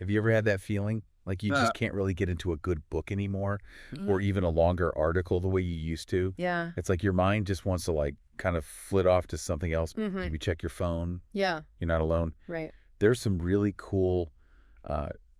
Have you ever had that feeling? Like you just can't really get into a good book anymore or even a longer article the way you used to. Yeah. It's like your mind just wants to like kind of flit off to something else. Maybe check your phone. Yeah. You're not alone. Right. There's some really cool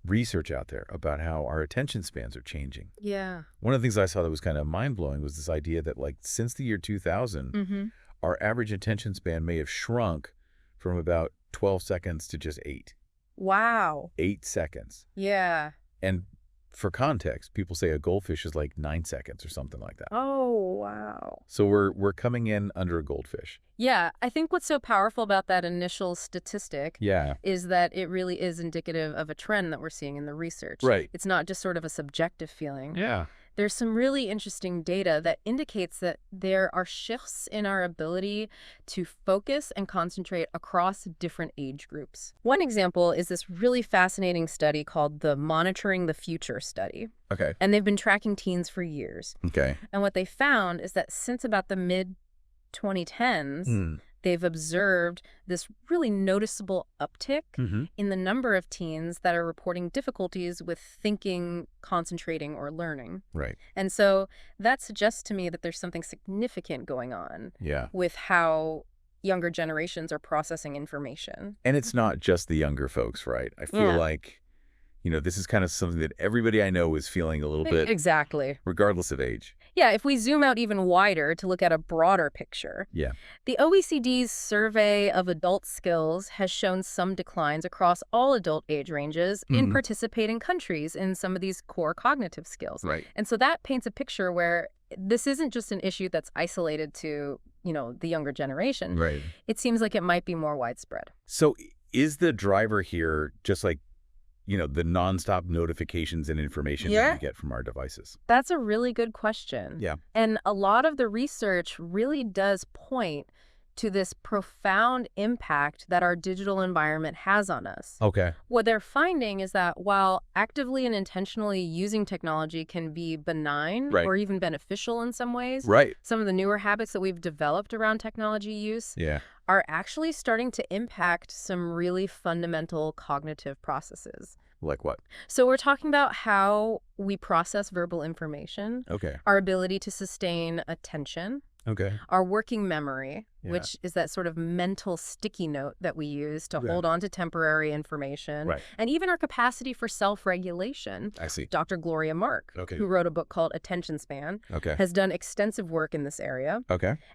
research out there about how our attention spans are changing. Yeah. One of the things I saw that was kind of mind-blowing was this idea that like since the year 2000, our average attention span may have shrunk from about 12 seconds to just 8. Wow. 8 seconds. Yeah. And for context, people say a goldfish is like 9 seconds or something like that. Oh, wow. So we're coming in under a goldfish. Yeah, I think what's so powerful about that initial statistic is that it really is indicative of a trend that we're seeing in the research. Right. It's not just sort of a subjective feeling. Yeah. There's some really interesting data that indicates that there are shifts in our ability to focus and concentrate across different age groups. One example is this really fascinating study called the Monitoring the Future study. Okay. And they've been tracking teens for years. Okay. And what they found is that since about the mid-2010s, they've observed this really noticeable uptick in the number of teens that are reporting difficulties with thinking, concentrating, or learning. Right. And so that suggests to me that there's something significant going on with how younger generations are processing information. And it's not just the younger folks, right? I feel like, you know, this is kind of something that everybody I know is feeling a little bit. Exactly. Regardless of age. Yeah, if we zoom out even wider to look at a broader picture, the OECD's survey of adult skills has shown some declines across all adult age ranges in participating countries in some of these core cognitive skills. Right. And so that paints a picture where this isn't just an issue that's isolated to, you know, the younger generation. Right. It seems like it might be more widespread. So is the driver here just like, you know, the nonstop notifications and information that we get from our devices? That's a really good question. Yeah. And a lot of the research really does point to this profound impact that our digital environment has on us. Okay. What they're finding is that while actively and intentionally using technology can be benign or even beneficial in some ways, some of the newer habits that we've developed around technology use are actually starting to impact some really fundamental cognitive processes. Like what? So we're talking about how we process verbal information, our ability to sustain attention, our working memory, which is that sort of mental sticky note that we use to hold on to temporary information, and even our capacity for self-regulation. I see. Dr. Gloria Mark, who wrote a book called Attention Span, has done extensive work in this area.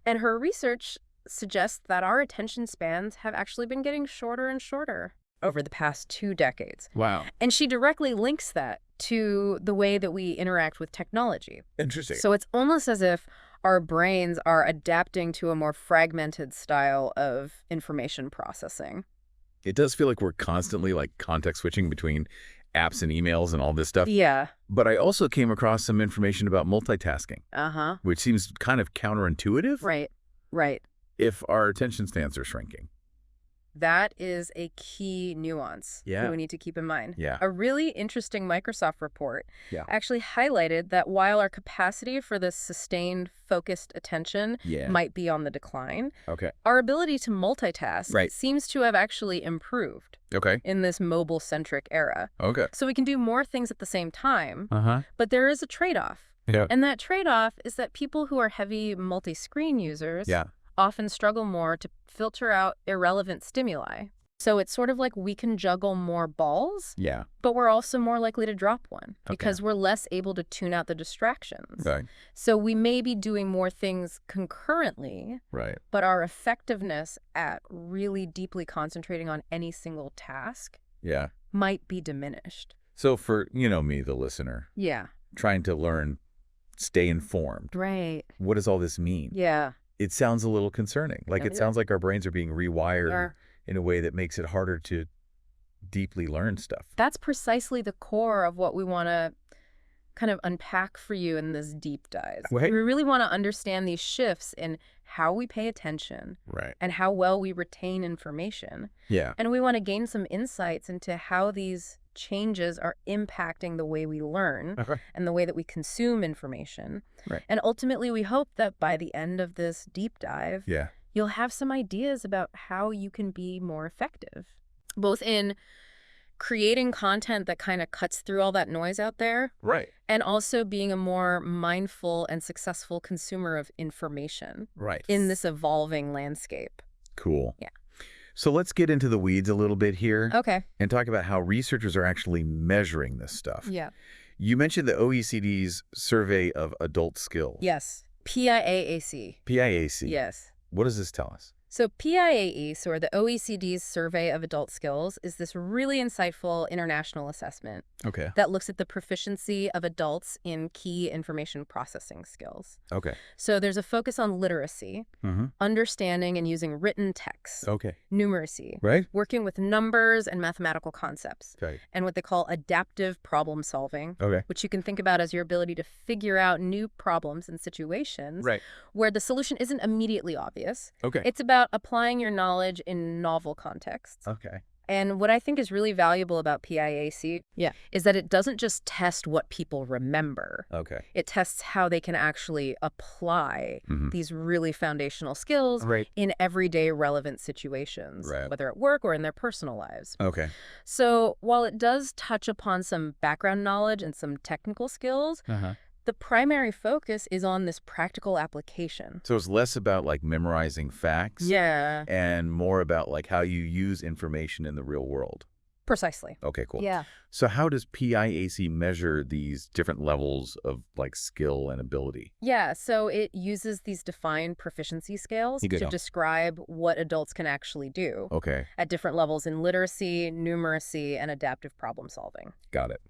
And her research suggests that our attention spans have actually been getting shorter and shorter over the past 2 decades. Wow. And she directly links that to the way that we interact with technology. Interesting. So it's almost as if our brains are adapting to a more fragmented style of information processing. It does feel like we're constantly like context switching between apps and emails and all this stuff. Yeah. But I also came across some information about multitasking, which seems kind of counterintuitive. Right. Right. If our attention spans are shrinking. That is a key nuance that we need to keep in mind. A really interesting Microsoft report actually highlighted that while our capacity for this sustained, focused attention might be on the decline, our ability to multitask seems to have actually improved in this mobile-centric era. So we can do more things at the same time, but there is a trade-off. And that trade-off is that people who are heavy multi-screen users often struggle more to filter out irrelevant stimuli. So it's sort of like we can juggle more balls, but we're also more likely to drop one because we're less able to tune out the distractions. So we may be doing more things concurrently, but our effectiveness at really deeply concentrating on any single task might be diminished. So for, you know, me, the listener, trying to learn, stay informed. What does all this mean? It sounds a little concerning. Like it sounds like our brains are being rewired in a way that makes it harder to deeply learn stuff. That's precisely the core of what we want to kind of unpack for you in this deep dive. We really want to understand these shifts in how we pay attention and how well we retain information. And we want to gain some insights into how these changes are impacting the way we learn and the way that we consume information. And ultimately, we hope that by the end of this deep dive, you'll have some ideas about how you can be more effective, both in creating content that kind of cuts through all that noise out there. Right. And also being a more mindful and successful consumer of information. Right. In this evolving landscape. Cool. Yeah. So let's get into the weeds a little bit here. Okay. And talk about how researchers are actually measuring this stuff. Yeah. You mentioned the OECD's survey of adult skills. Yes. PIAAC. PIAC. Yes. What does this tell us? So PIAAC, or the OECD's Survey of Adult Skills, is this really insightful international assessment that looks at the proficiency of adults in key information processing skills. Okay. So there's a focus on literacy, understanding and using written text, numeracy, working with numbers and mathematical concepts, and what they call adaptive problem solving, which you can think about as your ability to figure out new problems and situations where the solution isn't immediately obvious. It's about applying your knowledge in novel contexts. And what I think is really valuable about PIAC is that it doesn't just test what people remember. It tests how they can actually apply these really foundational skills in everyday relevant situations, whether at work or in their personal lives. So while it does touch upon some background knowledge and some technical skills, the primary focus is on this practical application. So it's less about like memorizing facts and more about like how you use information in the real world. Precisely. Okay, cool. Yeah. So how does PIAC measure these different levels of like skill and ability? Yeah, so it uses these defined proficiency scales to describe what adults can actually do at different levels in literacy, numeracy, and adaptive problem solving. Got it.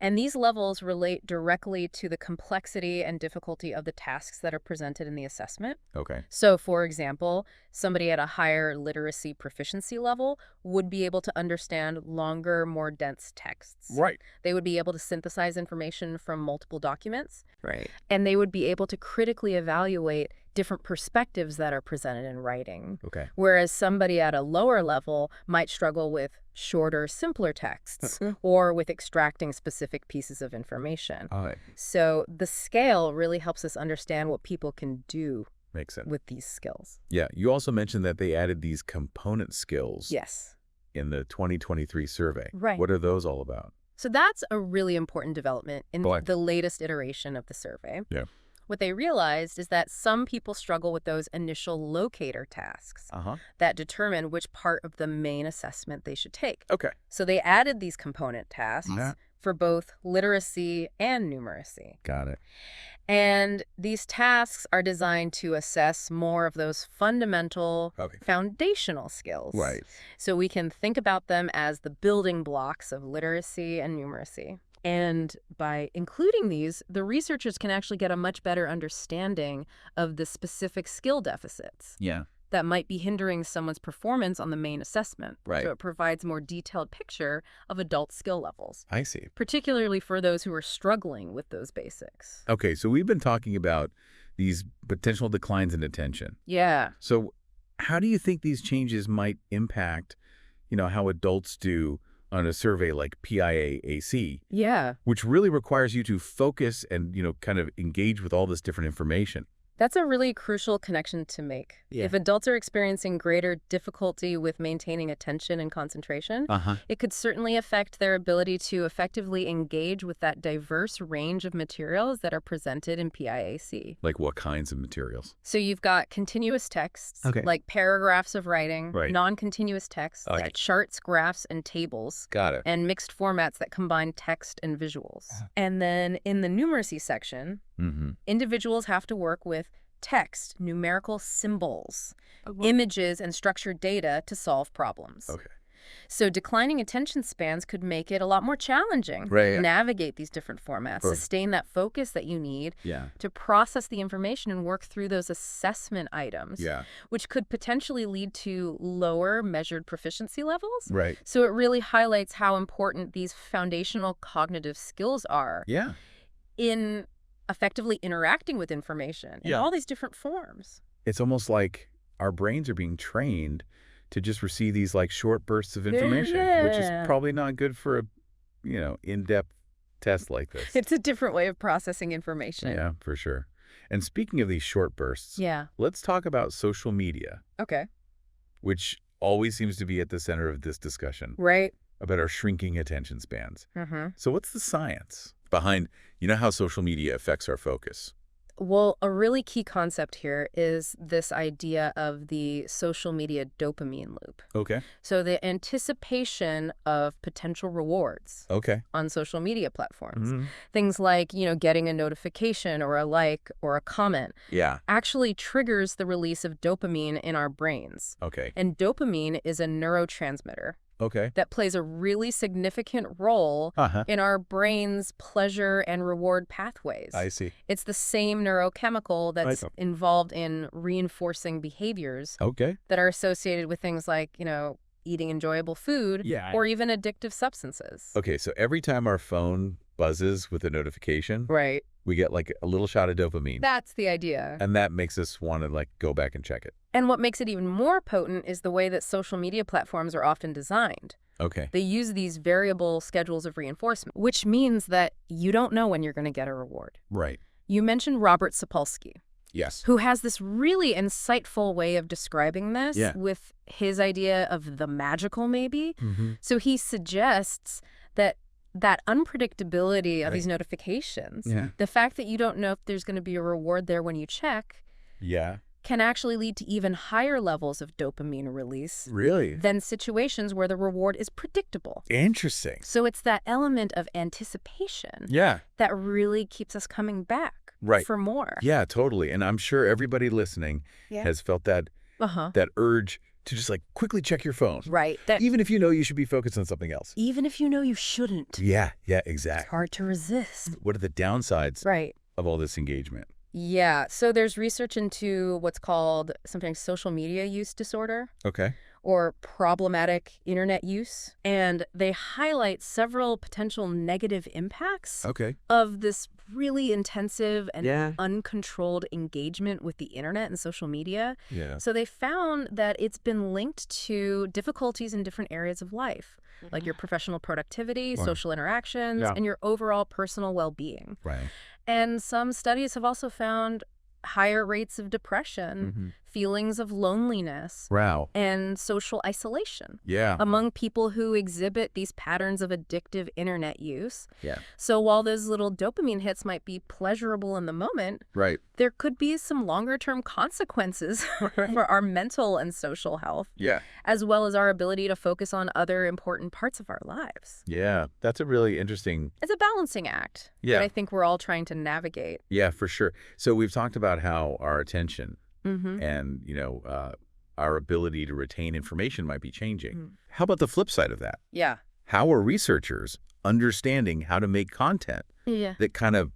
And these levels relate directly to the complexity and difficulty of the tasks that are presented in the assessment. So, for example, somebody at a higher literacy proficiency level would be able to understand longer, more dense texts. They would be able to synthesize information from multiple documents. And they would be able to critically evaluate different perspectives that are presented in writing. Whereas somebody at a lower level might struggle with shorter, simpler texts or with extracting specific pieces of information. So the scale really helps us understand what people can do with these skills. Yeah. You also mentioned that they added these component skills. In the 2023 survey. What are those all about? So that's a really important development in the latest iteration of the survey. What they realized is that some people struggle with those initial locator tasks that determine which part of the main assessment they should take. So they added these component tasks for both literacy and numeracy. Got it. And these tasks are designed to assess more of those fundamental foundational skills. So we can think about them as the building blocks of literacy and numeracy. And by including these, the researchers can actually get a much better understanding of the specific skill deficits that might be hindering someone's performance on the main assessment. So it provides a more detailed picture of adult skill levels. I see. Particularly for those who are struggling with those basics. Okay, so we've been talking about these potential declines in attention. So how do you think these changes might impact, how adults do on a survey like PIAAC, which really requires you to focus and, kind of engage with all this different information? That's a really crucial connection to make. If adults are experiencing greater difficulty with maintaining attention and concentration, it could certainly affect their ability to effectively engage with that diverse range of materials that are presented in PIAC. Like what kinds of materials? So you've got continuous texts, like paragraphs of writing, non-continuous texts, like charts, graphs, and tables. Got it. And mixed formats that combine text and visuals. And then in the numeracy section, individuals have to work with text, numerical symbols, images, and structured data to solve problems. So declining attention spans could make it a lot more challenging to navigate these different formats, sustain that focus that you need to process the information and work through those assessment items, which could potentially lead to lower measured proficiency levels. So it really highlights how important these foundational cognitive skills are in effectively interacting with information in all these different forms. It's almost like our brains are being trained to just receive these like short bursts of information, which is probably not good for a, in-depth test like this. It's a different way of processing information. Yeah, for sure. And speaking of these short bursts, let's talk about social media. Which always seems to be at the center of this discussion. about our shrinking attention spans. So what's the science behind, how social media affects our focus? Well, a really key concept here is this idea of the social media dopamine loop. Okay. So the anticipation of potential rewards on social media platforms. Things like, getting a notification or a like or a comment actually triggers the release of dopamine in our brains. Okay. And dopamine is a neurotransmitter. Okay. That plays a really significant role in our brain's pleasure and reward pathways. I see. It's the same neurochemical that's involved in reinforcing behaviors that are associated with things like, eating enjoyable food or even addictive substances. Okay, so every time our phone buzzes with a notification, we get like a little shot of dopamine. That's the idea. And that makes us want to go back and check it. And what makes it even more potent is the way that social media platforms are often designed. Okay. They use these variable schedules of reinforcement, which means that you don't know when you're going to get a reward. Right. You mentioned Robert Sapolsky. Yes. Who has this really insightful way of describing this with his idea of the magical, maybe. So he suggests that unpredictability of these notifications, the fact that you don't know if there's going to be a reward there when you check, can actually lead to even higher levels of dopamine release. Really? Than situations where the reward is predictable. Interesting. So it's that element of anticipation that really keeps us coming back for more. Yeah, totally. And I'm sure everybody listening has felt that urge to just quickly check your phone. Right. Even if you know you should be focused on something else. Even if you know you shouldn't. Yeah, exactly. It's hard to resist. What are the downsides of all this engagement? Yeah, so there's research into what's called sometimes social media use disorder. Okay. Or problematic internet use. And they highlight several potential negative impacts of this really intensive and uncontrolled engagement with the internet and social media. Yeah. So they found that it's been linked to difficulties in different areas of life, like your professional productivity, social interactions, and your overall personal well-being. Right. And some studies have also found higher rates of depression, feelings of loneliness, and social isolation among people who exhibit these patterns of addictive internet use. So while those little dopamine hits might be pleasurable in the moment, there could be some longer-term consequences for our mental and social health, as well as our ability to focus on other important parts of our lives. Yeah, that's a really interesting... It's a balancing act that I think we're all trying to navigate. Yeah, for sure. So we've talked about how our attention and, our ability to retain information might be changing. How about the flip side of that? Yeah. How are researchers understanding how to make content that kind of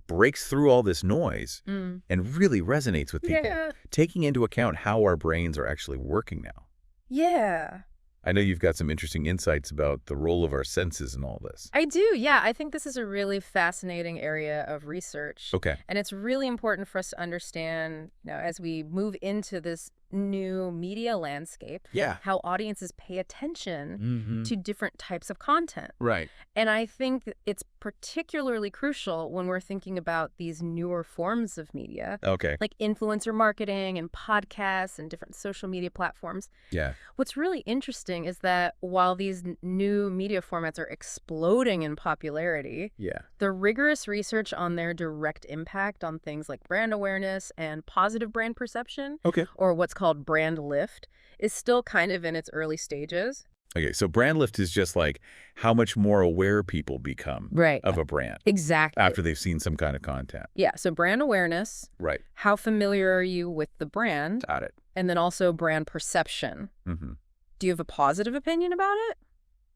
breaks through all this noise and really resonates with people, taking into account how our brains are actually working now? Yeah. I know you've got some interesting insights about the role of our senses in all this. I do, yeah. I think this is a really fascinating area of research. Okay. And it's really important for us to understand, as we move into this new media landscape, how audiences pay attention to different types of content. Right. And I think it's particularly crucial when we're thinking about these newer forms of media, like influencer marketing and podcasts and different social media platforms. Yeah. What's really interesting is that while these new media formats are exploding in popularity, the rigorous research on their direct impact on things like brand awareness and positive brand perception, or what's called brand lift, is still kind of in its early stages. Okay, so brand lift is just like how much more aware people become of a brand. Exactly. After they've seen some kind of content. Yeah, so brand awareness. Right. How familiar are you with the brand? Got it. And then also brand perception. Do you have a positive opinion about it?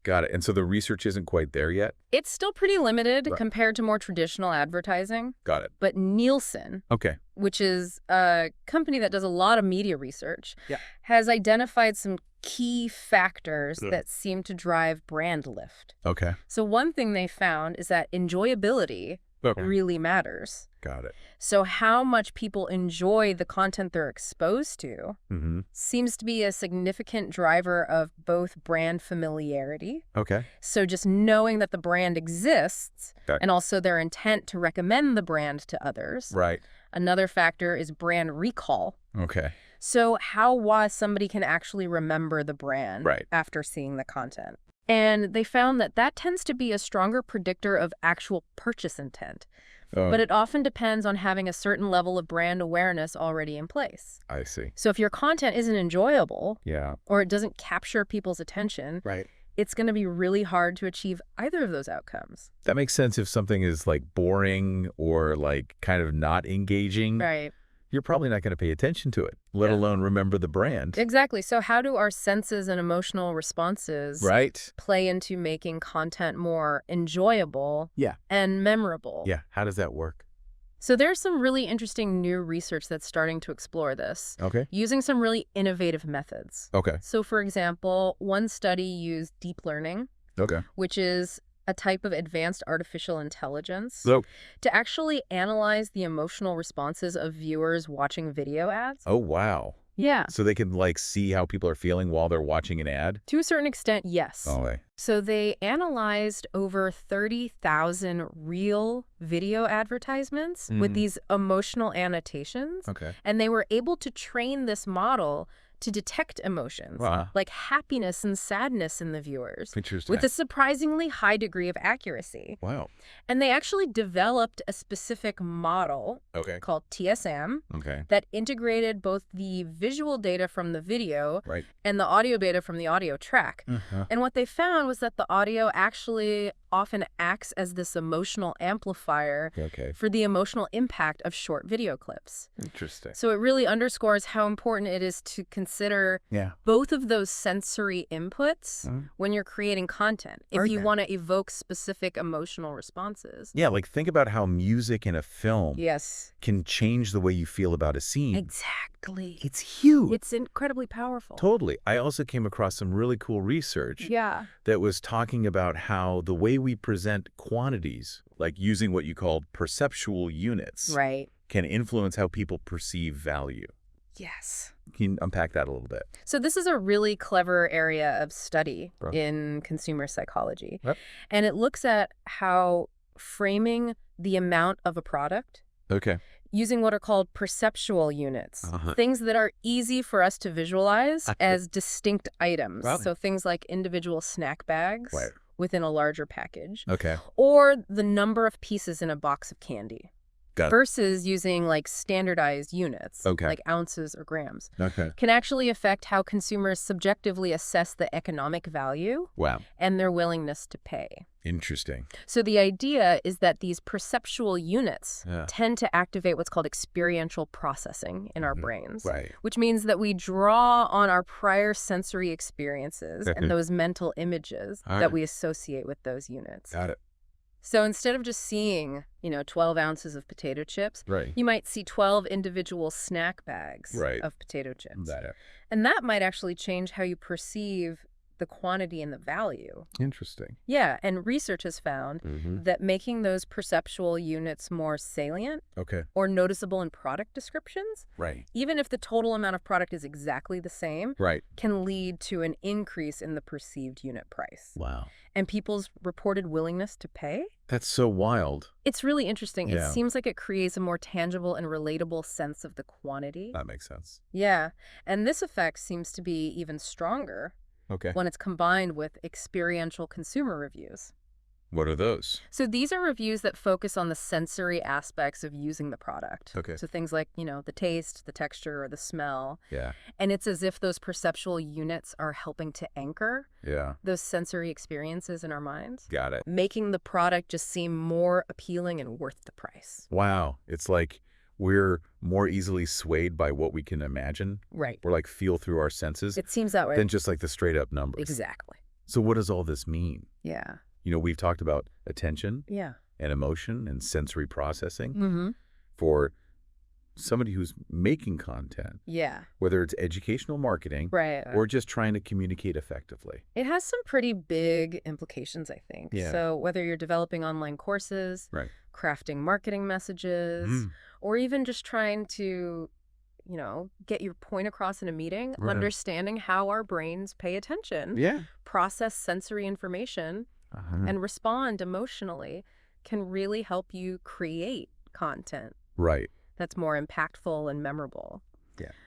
Got it. And so the research isn't quite there yet? It's still pretty limited compared to more traditional advertising. Got it. But Nielsen, which is a company that does a lot of media research, has identified some key factors that seem to drive brand lift. So one thing they found is that enjoyability really matters. Got it. So how much people enjoy the content they're exposed to seems to be a significant driver of both brand familiarity. So just knowing that the brand exists and also their intent to recommend the brand to others. Right. Another factor is brand recall. So how somebody can actually remember the brand after seeing the content. And they found that that tends to be a stronger predictor of actual purchase intent. But it often depends on having a certain level of brand awareness already in place. I see. So if your content isn't enjoyable, yeah, or it doesn't capture people's attention, right, it's going to be really hard to achieve either of those outcomes. That makes sense if something is like boring or like kind of not engaging. Right. You're probably not going to pay attention to it, let alone remember the brand. Exactly. So how do our senses and emotional responses play into making content more enjoyable and memorable? Yeah. How does that work? So there's some really interesting new research that's starting to explore this, using some really innovative methods. So for example, one study used deep learning, which is a type of advanced artificial intelligence, to actually analyze the emotional responses of viewers watching video ads. Oh, wow. Yeah. So they can like see how people are feeling while they're watching an ad? To a certain extent, yes. Oh, okay. So they analyzed over 30,000 real video advertisements with these emotional annotations. And they were able to train this model to detect emotions like happiness and sadness in the viewers with a surprisingly high degree of accuracy. Wow. And they actually developed a specific model called TSM that integrated both the visual data from the video and the audio data from the audio track. And what they found was that the audio actually often acts as this emotional amplifier for the emotional impact of short video clips. Interesting. So it really underscores how important it is to consider both of those sensory inputs when you're creating content, if you want to evoke specific emotional responses. Yeah, like think about how music in a film can change the way you feel about a scene. Exactly. It's huge. It's incredibly powerful. Totally. I also came across some really cool research that was talking about how the way we present quantities, like using what you called perceptual units, can influence how people perceive value. Yes. Can you unpack that a little bit? So this is a really clever area of study in consumer psychology. And it looks at how framing the amount of a product using what are called perceptual units, things that are easy for us to visualize as distinct items. So things like individual snack bags within a larger package, or the number of pieces in a box of candy. Versus using like standardized units, like ounces or grams, can actually affect how consumers subjectively assess the economic value and their willingness to pay. Interesting. So the idea is that these perceptual units tend to activate what's called experiential processing in our brains, which means that we draw on our prior sensory experiences and those mental images that we associate with those units. Got it. So instead of just seeing, 12 ounces of potato chips, you might see 12 individual snack bags of potato chips. And that might actually change how you perceive the quantity and the value. Interesting. Yeah, and research has found that making those perceptual units more salient or noticeable in product descriptions, even if the total amount of product is exactly the same, can lead to an increase in the perceived unit price. Wow. And people's reported willingness to pay? That's so wild. It's really interesting. It seems like it creates a more tangible and relatable sense of the quantity. That makes sense. Yeah, and this effect seems to be even stronger when it's combined with experiential consumer reviews. What are those? So these are reviews that focus on the sensory aspects of using the product. So things like, the taste, the texture, or the smell. And it's as if those perceptual units are helping to anchor those sensory experiences in our minds. Got it. Making the product just seem more appealing and worth the price. Wow. It's like we're more easily swayed by what we can imagine. We're like feel through our senses. It seems that way. Than just like the straight up numbers. Exactly. So what does all this mean? Yeah. We've talked about attention and emotion and sensory processing Mm-hmm. for somebody who's making content. Yeah. Whether it's educational marketing or just trying to communicate effectively. It has some pretty big implications, I think. Yeah. So whether you're developing online courses, crafting marketing messages, or even just trying to, get your point across in a meeting, understanding how our brains pay attention, process sensory information, and respond emotionally can really help you create content that's more impactful and memorable.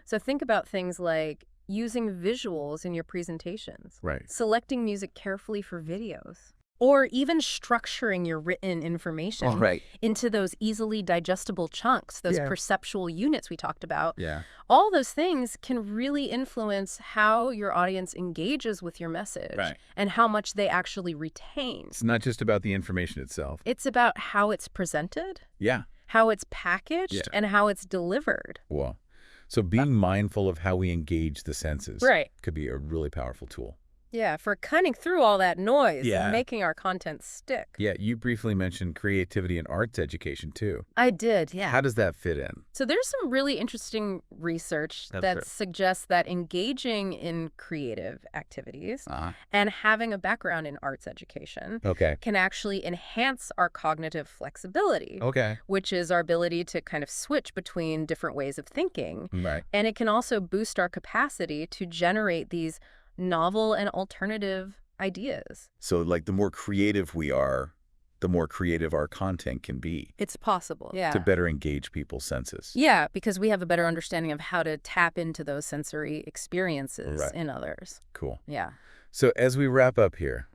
So think about things like using visuals in your presentations. Right. Selecting music carefully for videos. Or even structuring your written information into those easily digestible chunks, those perceptual units we talked about. Yeah. All those things can really influence how your audience engages with your message and how much they actually retain. It's not just about the information itself. It's about how it's presented, Yeah. how it's packaged, and how it's delivered. Well, so being mindful of how we engage the senses could be a really powerful tool. Yeah, for cutting through all that noise and making our content stick. Yeah, you briefly mentioned creativity and arts education, too. I did, yeah. How does that fit in? So there's some really interesting research that suggests that engaging in creative activities and having a background in arts education can actually enhance our cognitive flexibility, which is our ability to kind of switch between different ways of thinking. Right. And it can also boost our capacity to generate these novel and alternative ideas. So, like, the more creative we are, the more creative our content can be. It's possible, yeah. To better engage people's senses. Yeah, because we have a better understanding of how to tap into those sensory experiences in others. Cool. Yeah. So, as we wrap up here,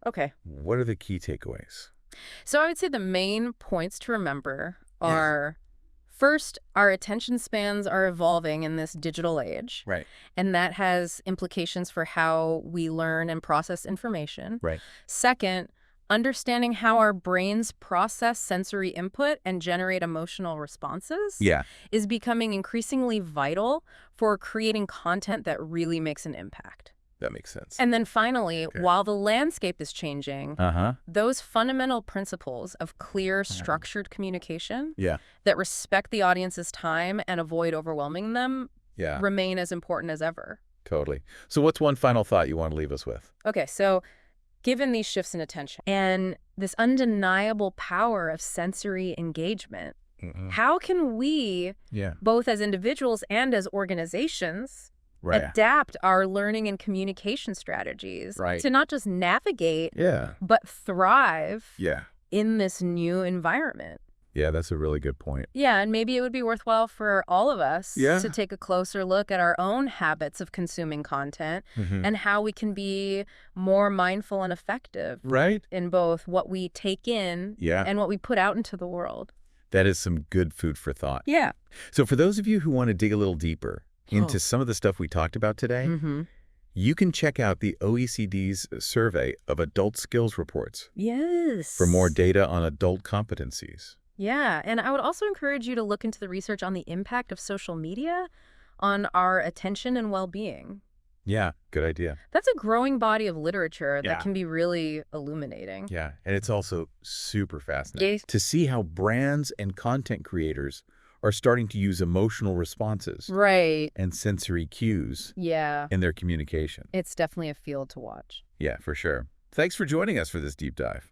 what are the key takeaways? So, I would say the main points to remember are... First, our attention spans are evolving in this digital age. Right. And that has implications for how we learn and process information. Right. Second, understanding how our brains process sensory input and generate emotional responses is becoming increasingly vital for creating content that really makes an impact. That makes sense. And then finally, while the landscape is changing, those fundamental principles of clear, structured communication that respect the audience's time and avoid overwhelming them remain as important as ever. Totally. So what's one final thought you want to leave us with? Okay, so given these shifts in attention and this undeniable power of sensory engagement, how can we, both as individuals and as organizations, adapt our learning and communication strategies to not just navigate, but thrive in this new environment? Yeah, that's a really good point. Yeah, and maybe it would be worthwhile for all of us to take a closer look at our own habits of consuming content and how we can be more mindful and effective in both what we take in and what we put out into the world. That is some good food for thought. Yeah. So for those of you who want to dig a little deeper into some of the stuff we talked about today, you can check out the OECD's survey of adult skills reports. Yes. For more data on adult competencies. Yeah, and I would also encourage you to look into the research on the impact of social media on our attention and well-being. Yeah, good idea. That's a growing body of literature that can be really illuminating. Yeah, and it's also super fascinating to see how brands and content creators are starting to use emotional responses and sensory cues in their communication. It's definitely a field to watch. Yeah, for sure. Thanks for joining us for this deep dive.